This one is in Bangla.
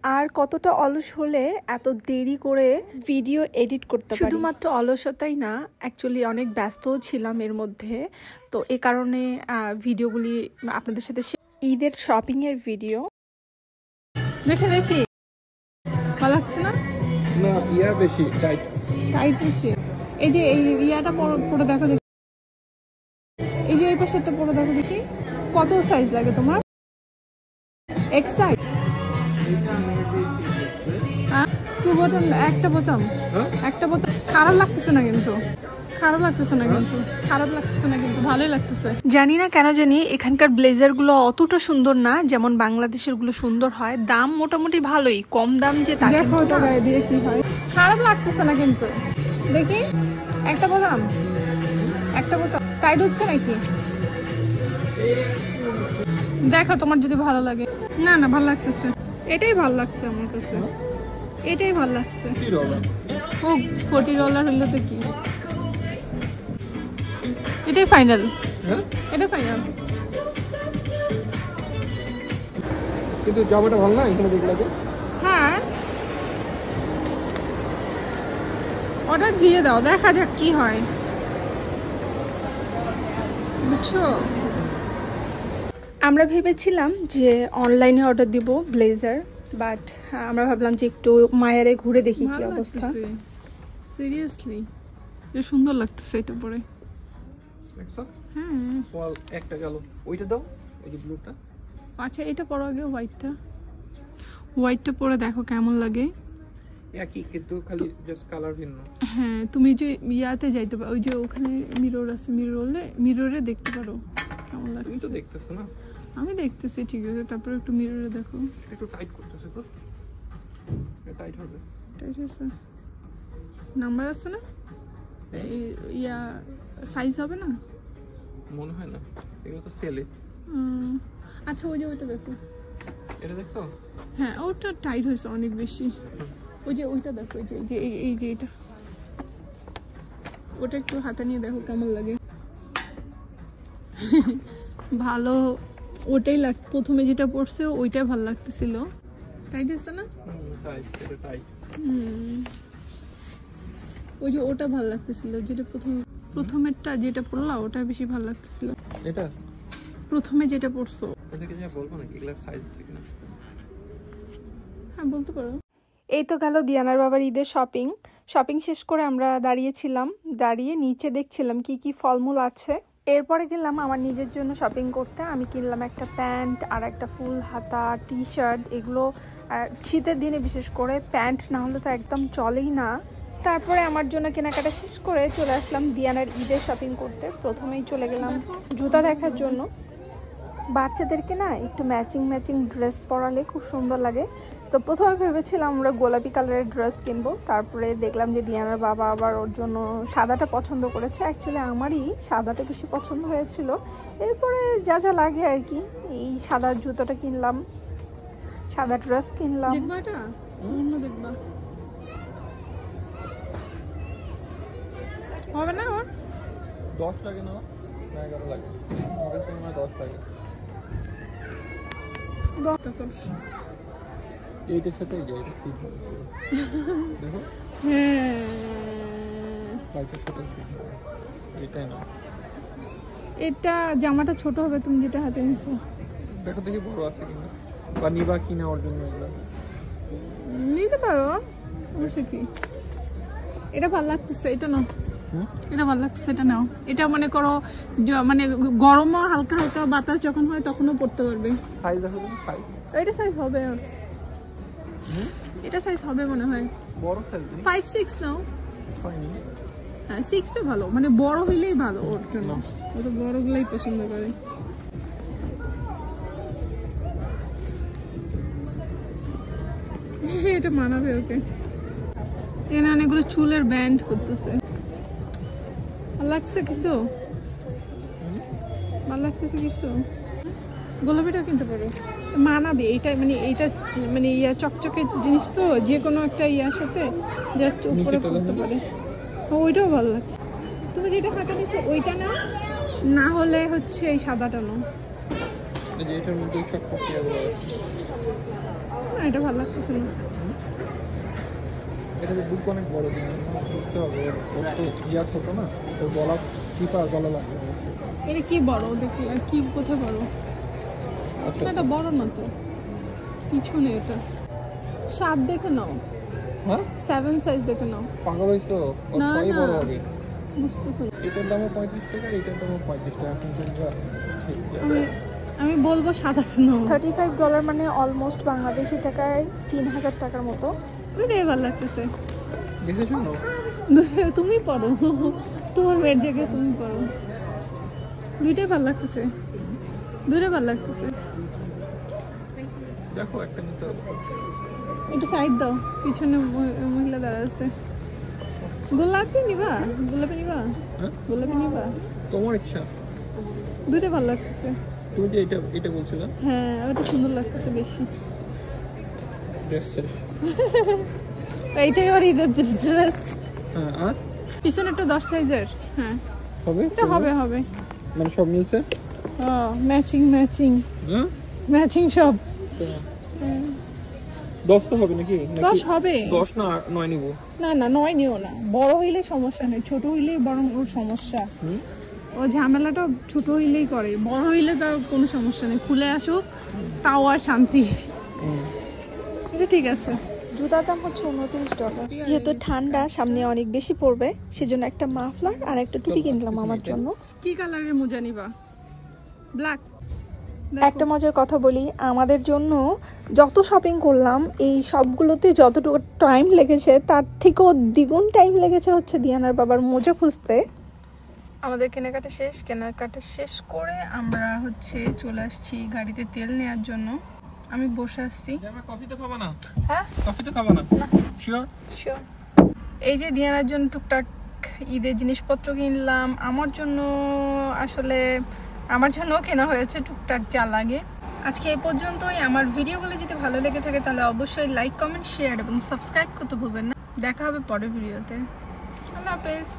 আর কতটা অলস হলে এত দেরি করে ভিডিও এডিট করতে পারি। শুধুমাত্র অলসতাই না, অ্যাকচুয়ালি অনেক ব্যস্তও ছিলাম এর মধ্যে। তো এ কারণে ভিডিওগুলি আপনাদের সাথে ঈদের শপিং এর ভিডিও দেখে দেখি ভালো লাগছে না? না, ইয়া বেশি টাইট বেশি। এই যে এই ইয়াটা পরে দেখো দেখি, এই যে এই পাশেরটা পরে দেখো দেখি কত সাইজ লাগে তোমার? X size? টু বোতাম, একটা বোতাম, একটা বোতাম। খারাপ লাগতেছে না কিন্তু, খারাপ লাগতেছে না কিন্তু, খারাপ লাগতেছে না কিন্তু, ভালোই লাগতেছে। জানি না কেন জানি এখানকার ব্লেজার গুলো অতটা সুন্দর না যেমন বাংলাদেশের গুলো সুন্দর হয়। দাম মোটামুটি ভালোই, কম দাম যে তা দেখো ওটা গায়ে দিয়ে কি হয়। খারাপ লাগতেছে না কিন্তু, দেখি একটা বোতাম, একটা বোতাম টাইট হচ্ছে নাকি দেখো তোমার যদি ভালো লাগে। না না, ভালো লাগতেছে, এটাই ভালো লাগছে আমার কাছে, এটাই ভালো লাগছে। ও 40 ডলার হইলো তো কি, এটাই ফাইনাল, এটা ফাইনাল। কিন্তু জামাটা ভালো না এখানে দেখলে? হ্যাঁ, অর্ডার দিয়ে দাও, দেখা যাক কি হয়, বুঝছো? আমরা ভেবেছিলাম যে অনলাইনে অর্ডার দিব ব্লেজার, বাট আমরা ভাবলাম যে একটু মায়ারে ঘুরে দেখি কি অবস্থা। সিরিয়াসলি এটা সুন্দর লাগতেছে এটা পরে। হ্যাঁ, একটা গেল, ওইটা দাও, এই যে ব্লুটা। আচ্ছা এটা পরো আগে, হোয়াইটটা, হোয়াইটটা পরে দেখো কেমন লাগে। একই কিন্তু খালি জাস্ট কালার ভিন্ন। হ্যাঁ, তুমি যে ইয়াতে যাইতে পারো, ওই যে ওখানে মিরর আছে, মিররে দেখতে পারো কেমন লাগে। তুমি তো দেখতেছো না? আমি দেখতেছি, ঠিক আছে, তারপরে একটু মিররে দেখো। একটু টাইট করতেছে তো, টাইট হবে। টাইট আছে, নাম্বার আছে না, ইয়া সাইজ হবে না মনে হয় না, এগুলো তো সেলে। আচ্ছা ওই যে ওইটা দেখো, এটা দেখছো? হ্যাঁ ওটা টাইট হয়েছে অনেক বেশি। ওই যে ওইটা দেখো, এই যে এই যে এটা, ওটা একটু হাতে নিয়ে দেখো কেমন লাগে। ভালো, ওটাই প্রথমে যেটা পড়ছে ওইটাই ভালো লাগতেছিল। টাইট হয়েছে না? ওই যে ওটা ভালো লাগতেছিল, যেটা প্রথমেরটা যেটা পড়লা ওটা বেশি ভালো লাগতেছিল। এটা প্রথমে যেটা পড়ছো ওটাকে যা বলবো না, এগুলা সাইজ আছে না? হ্যাঁ বলতে পারো। এই তো গেল দিয়ানার বাবার ঈদের শপিং শেষ করে আমরা দাঁড়িয়েছিলাম, দাঁড়িয়ে নিচে দেখছিলাম কি কি ফলমূল আছে। এরপরে গেলাম আমার নিজের জন্য শপিং করতে। আমি কিনলাম একটা প্যান্ট আর একটা ফুল হাতা টি শার্ট। এগুলো শীতের দিনে বিশেষ করে প্যান্ট না হলে তো একদম চলেই না। তারপরে আমার জন্য কেনাকাটা শেষ করে চলে আসলাম দিয়ানার ঈদের শপিং করতে। প্রথমেই চলে গেলাম জুতা দেখার জন্য। বাচ্চাদেরকে না একটু ম্যাচিং ড্রেস পরালে খুব সুন্দর লাগে। তো প্রথমে ভেবেছিলাম আমরা গোলাপি কালারের ড্রেস কিনবো, তারপরে দেখলাম যে দিয়ানার বাবা আবার ওর জন্য সাদাটা পছন্দ করেছে। অ্যাকচুয়ালি আমারই সাদাটা বেশি পছন্দ হয়েছিল। এরপরে যা যা লাগে আর কি, এই সাদা জুতোটা কিনলাম, সাদা ড্রেস কিনলাম। দেখবা এটা অন্য দেখবা হবে না? ওর 10 লাগে না, 11 লাগে, আমার কাছে মনে হয় 10 লাগে। এইটার সাথে এই যে এটা ফিট হবে, দেখো। হ্যাঁ, বাইকের সাথে ফিট হবে, এটাই না। এটা জামাটা ছোট হবে, তুমি যেটা হাতে নিছো। দেখো দেখি বড় আছে কিনা, বা নিবা কিনা ওর জন্য। এগুলো নিতে পারো, অবশ্যই। কি এটা ভালো লাগতেছে, এটা নাও। এটা ভালো লাগতেছে, এটা নাও। এটা মনে করো মানে গরমও হালকা হালকা বাতাস যখন হয় তখনও পড়তে পারবে। সাইজ দেখো, সাইজ এটা সাইজ হবে, এটা সাইজ হবে মনে হয়। বড় সাইজ 5-6 নাও। হ্যাঁ 6 এ ভালো, মানে বড় হইলেই ভালো ওর জন্য, ও তো বড়গুলাই পছন্দ করে। এটা মানাবে ওকে। এখানে অনেকগুলো চুলের ব্যান্ড করতেছে। ভালো লাগছে কিছু? ভালো লাগতেছে কিছু? গোলাপিটাও কিনতে পারো, মানাবে এইটা। মানে এইটা মানে ইয়া চকচকে জিনিস তো, যে কোনো একটা ইয়ার সাথে জাস্ট উপরে পড়তে পারে। ওইটাও ভালো লাগে। তুমি যেটা হাতে নিছো ওইটা না, না হলে হচ্ছে এই সাদাটা নাও। এটা ভালো লাগতেছে না। এটা তো বুক অনেক বড় জিনিস, বুঝতে হবে ওর তো ইয়া ছোট না, ওর গলা টিপা গলা লাগবে। এটা কি বড় দেখি, কি কোথায় বড়? আচ্ছা এটা বড় না তো, পিছনে এটা 7 দেখে নাও। হ্যাঁ 7 সাইজ দেখে নাও। পাগল হইছো, ওর না, ছয়ই না। বড় হবে। বুঝতেছো না? এটার দামও 35 টাকা, এটার দামও 35 টাকা। এখন তোমরা ঠিক আমি বলবো 27। $35 মানে অলমোস্ট বাংলাদেশি টাকায় 3000 টাকার মতো। দুটোই ভালো লাগতেছে। দেখে শুনো তুমি পড়ো, তোমার মেয়ের জায়গায় তুমি পড়ো। দুইটাই ভালো লাগতেছে, দুটোই ভালো লাগতেছে। দেখো একটা নিতে হবে। একটু সাইড দাও, পিছনে মহিলা দাঁড়া আছে। গোলাপি নিবা? গোলাপি নিবা? হ্যাঁ গোলাপি নিবা? তোমার ইচ্ছা। দুটোই ভালো লাগতেছে। তুমি যে এটা বলছিলে হ্যাঁ, ওটা সুন্দর লাগতেছে বেশি। ড্রেস শেষ। এইটাই ওর ঈদের ড্রেস। হ্যাঁ আর পিছনেরটা 10 সাইজের। হ্যাঁ হবে এটা হবে হবে। মানে সব মিলছে। ম্যাচিং ম্যাচিং হ্যাঁ ম্যাচিং সব। 10 তো হবে নাকি? 10 হবে। 10 না 9 নিব। না না 9 নিও না, বড় হইলে সমস্যা নেই, ছোট হইলেই বরং ওর সমস্যা। ও ঝামেলাটা ছোট হইলেই করে, বড় হইলে তাও কোনো সমস্যা নেই, খুলে আসুক তাও আর শান্তি। এটা ঠিক আছে। জুতার দাম হচ্ছে $29। যেহেতু ঠান্ডা সামনে অনেক বেশি পড়বে, সেজন্য একটা মাফলার আর একটা টুপি কিনলাম আমার জন্য। কি কালারের মোজা নিবা? ব্ল্যাক। একটা মজার কথা বলি, আমাদের জন্য যত শপিং করলাম এই সবগুলোতে যতটুকু টাইম লেগেছে তার থেকেও দ্বিগুণ টাইম লেগেছে হচ্ছে দিয়ানার বাবার মোজা খুঁজতে। আমাদের কেনাকাটা শেষ করে আমরা হচ্ছে চলে আসছি গাড়িতে তেল নেওয়ার জন্য। আমি বসে আসছি। কফি তো খাবা না? হ্যাঁ কফি তো খাবা না? শিওর? শিওর। এই যে দিয়ানার জন্য টুকটাক ঈদের জিনিসপত্র কিনলাম, আমার জন্য আসলে আমার জন্য কেনা হয়েছে টুকটাক যা লাগে। আজকে এই পর্যন্তই। আমার ভিডিওগুলো যদি ভালো লেগে থাকে তাহলে অবশ্যই লাইক, কমেন্ট, শেয়ার এবং সাবস্ক্রাইব করতে ভুলবেন না। দেখা হবে পরের ভিডিওতে। আল্লাহ হাফেজ।